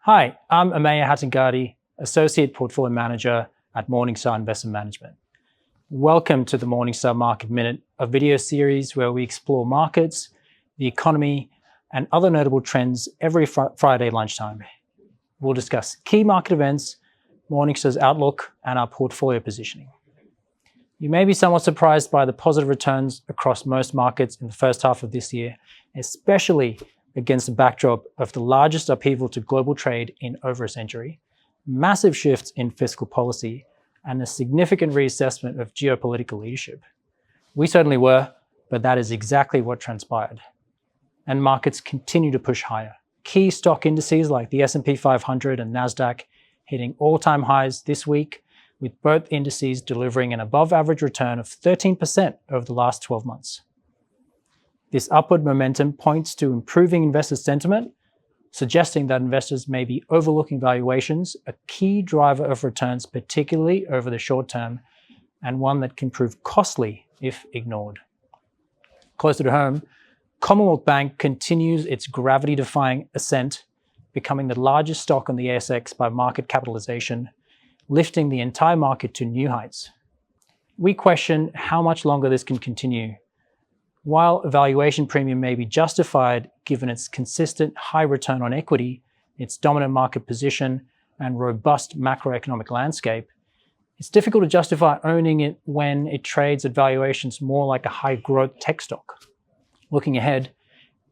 Hi, I'm Ameya Hattengadi, Associate Portfolio Manager at Morningstar Investment Management. Welcome to the Morningstar Market Minute, a video series where we explore markets, the economy, and other notable trends every Friday lunchtime. We'll discuss key market events, Morningstar's outlook, and our portfolio positioning. You may be somewhat surprised by the positive returns across most markets in the first half of this year, especially against the backdrop of the largest upheaval to global trade in over a century, massive shifts in fiscal policy, and a significant reassessment of geopolitical leadership. We certainly were, but that is exactly what transpired. And markets continue to push higher. Key stock indices like the S&P 500 and NASDAQ hitting all-time highs this week, with both indices delivering an above-average return of 13% over the last 12 months. This upward momentum points to improving investor sentiment, suggesting that investors may be overlooking valuations, a key driver of returns, particularly over the short term, and one that can prove costly if ignored. Closer to home, Commonwealth Bank continues its gravity-defying ascent, becoming the largest stock on the ASX by market capitalization, lifting the entire market to new heights. We question how much longer this can continue. While a valuation premium may be justified given its consistent high return on equity, its dominant market position, and robust macroeconomic landscape, it's difficult to justify owning it when it trades at valuations more like a high-growth tech stock. Looking ahead,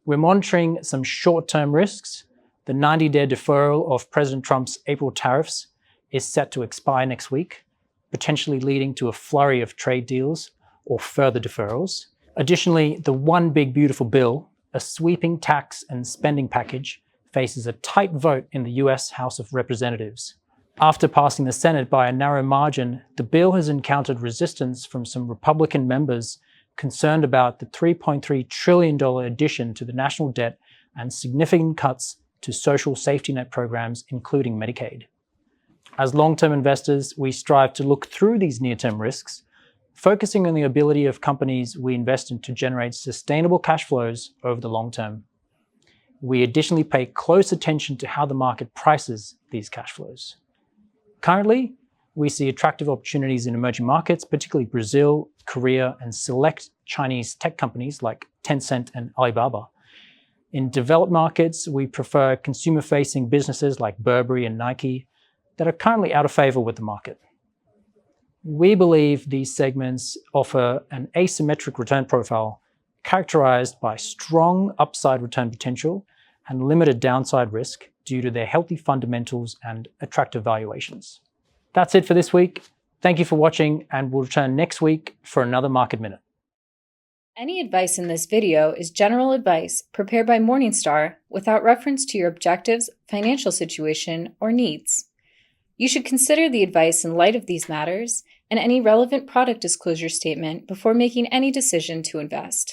we're monitoring some short-term risks. The 90-day deferral of President Trump's April tariffs is set to expire next week, potentially leading to a flurry of trade deals or further deferrals. Additionally, the One Big Beautiful Bill, a sweeping tax and spending package, faces a tight vote in the US House of Representatives. After passing the Senate by a narrow margin, the bill has encountered resistance from some Republican members concerned about the $3.3 trillion addition to the national debt and significant cuts to social safety net programs, including Medicaid. As long-term investors, we strive to look through these near-term risks, focusing on the ability of companies we invest in to generate sustainable cash flows over the long term. We additionally pay close attention to how the market prices these cash flows. Currently, we see attractive opportunities in emerging markets, particularly Brazil, Korea, and select Chinese tech companies like Tencent and Alibaba. In developed markets, we prefer consumer-facing businesses like Burberry and Nike that are currently out of favor with the market. We believe these segments offer an asymmetric return profile characterized by strong upside return potential and limited downside risk due to their healthy fundamentals and attractive valuations. That's it for this week. Thank you for watching, and we'll return next week for another Market Minute. Any advice in this video is general advice prepared by Morningstar without reference to your objectives, financial situation, or needs. You should consider the advice in light of these matters and any relevant product disclosure statement before making any decision to invest.